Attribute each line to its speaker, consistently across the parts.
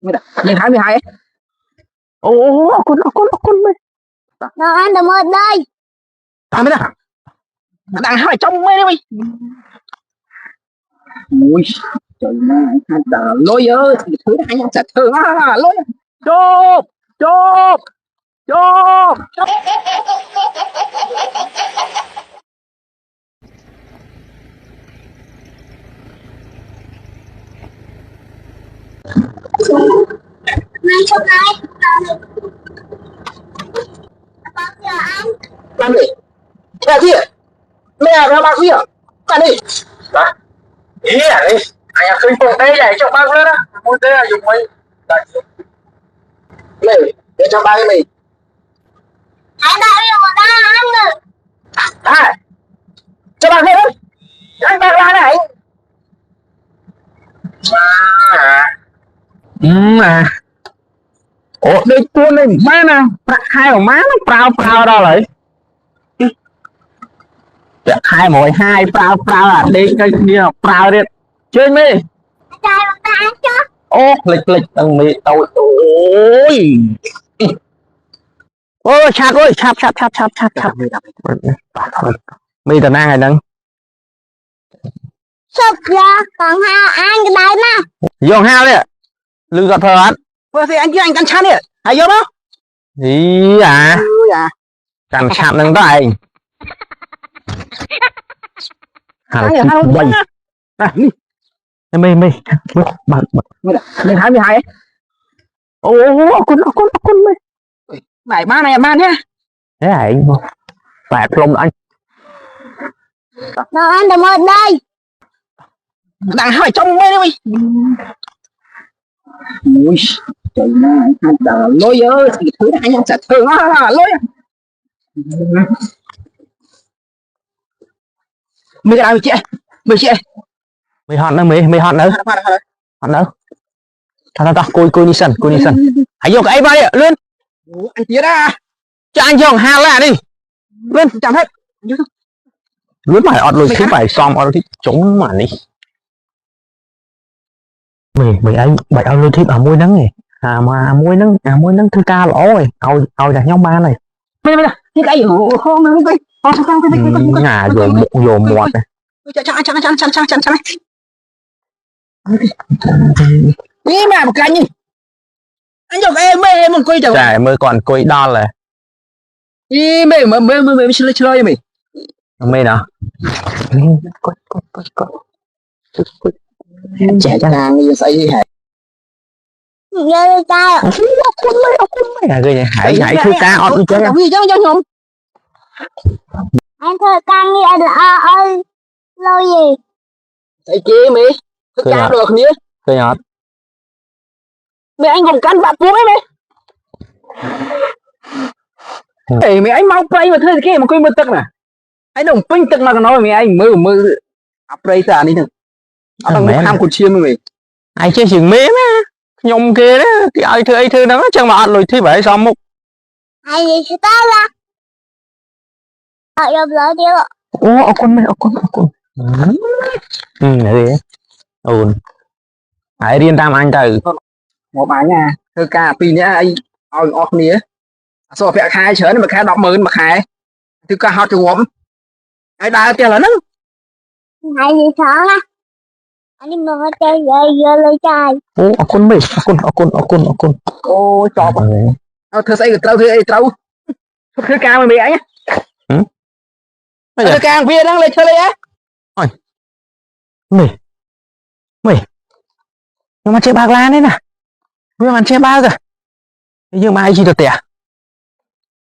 Speaker 1: Nhìn hai mươi hai. Ồ, con mày.
Speaker 2: Đâu anh đừng ở đây.
Speaker 1: Tao mới nè. Đang hỏi trong mê đi mày. Ui, trời ơi, lôi ơi, thứ hai nhau sạch thường á, lôi. Chộp, chộp, chộp.
Speaker 2: Này trong này. Bao giờ anh?
Speaker 1: Làm gì? Thế gì? Mẹ ra bác gì à? Làm gì? Đó. Ý à đi. Anh à khơi cùng đây này cho bác lên á. Muốn thế là dùng mấy. Đây. Này, để cho bác mày.
Speaker 2: Anh đã yêu một đá anh rồi.
Speaker 1: À, cho bác lên đấy. Anh bác ra này. À. Ủa, đây tuôn này má nè. Hai của má nó prao đâu lại. Hai mỗi hai prao à. Đây cái kia prao đi. Chơi mi.
Speaker 2: Trai một đá anh chứ.
Speaker 1: Ô, lịch thằng mì tao. Ôi. Ôi, chạp ơi, chạp. Mì tao đang nâng.
Speaker 2: Sụp ra, còn hai anh cái đấy mà.
Speaker 1: Dùng hao đi ạ. Lưng gọt thờ anh. Vừa thì anh chứ anh cắn chán đi ạ. Hãy vô đó. Ý à. Cắn chạm nâng đó anh. Hãy bánh. À, mì. Mì 22 ấy. Ô, con mì. Bảy ba này ba nhé. Thế này. Bạc lông anh.
Speaker 2: Đâu anh đừng ở đây.
Speaker 1: Đang hỏi trong mê đi mày. Ui, trời ơi, lôi ơi, thứ hai nhau sạch thường á, lôi. Mày cái nào mày chị. Mày hòn đâu mày hòn đâu. Hòn đâu. Thôi, cô đi sân. Hãy vô cái ba đi, lên. Anh tía ra. Cho anh dùng hai là đi. Lên, chạm hết. Luôn phải ọt lùi thứ phải xòm ọt lùi chống mà đi. Mày ấy bài ao lùi thứ ở môi nắng này. Môi nắng thư ca lỗ rồi. Ao đặt nhóm ba này. Mày cái gì không ngà vô mọt này. Chán. Ý mà một cái gì. Anh dùng em mê một quay chẳng. Trời mới còn quay đo là. Ý mê chơi cho mày. Mê nào. Trẻ cho nàng như xây gì hả?
Speaker 2: Như trai ạ.
Speaker 1: Con mày. Hãy thư ca ọt đi chơi.
Speaker 2: Anh thơ ca nghe là ơi. Lâu gì?
Speaker 1: Thầy kia mày. Thư ca được nhé. Cười nhọt. Mày anh còn cắn bạc cuốn ấy mày. Ê mày anh mau play mà thôi kia mà quên một tức nè. Anh đồng pinh tức mà còn nói mày anh mơ play ta đi thằng. Nó đang một ham cột chiêm mày. Ai chơi chừng mê mà. Nhông kia đó, cái ai thư nó chẳng mà ăn rồi thi bảy xong một.
Speaker 2: Ai gì chứ ta là. Ở đâu lỡ điêu ạ.
Speaker 1: Ô, con mày, con. Này gì hãy riêng tam anh từ. Một bài nha, thư ca pin nhá anh. Ôi, ọc nế. Số phẹ khai chớ mà khai đọc mơn mà khai. Thư ca hót cho ngộm. Ai đá kia là nâng.
Speaker 2: Ai gì sợ ha. Anh đi mơ chơi giờ lấy trai.
Speaker 1: Ô, con mày, con. Ô, chọc. Thưa xây trâu. Thư ca mày ấy nhá. Thư ca bia đang lên chơi lấy á. Ôi. Mày. Nhưng mà chơi bạc lan đấy nè. Nhưng mà chơi bạc rồi. Nhưng mà ai gì được tẻ?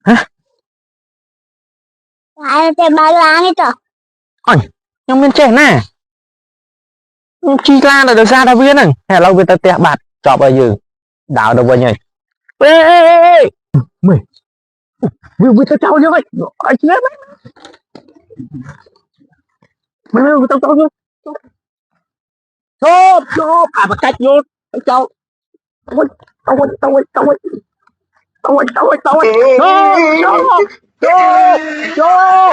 Speaker 1: Hả?
Speaker 2: Ai chơi bạc lan hết rồi.
Speaker 1: Ôi, nhưng mình chơi nè. Chi lan là được ra đâu biết nè. Hẻ lâu với tao tẻ bạc. Chọp ở dư. Đảo đâu bao nhiêu. Ê. Mày. Vì tao cháu như vậy. Ai chết đấy. Mày tao cháu như. Chộp. À mà cách vô. Tao cháu. Chộp.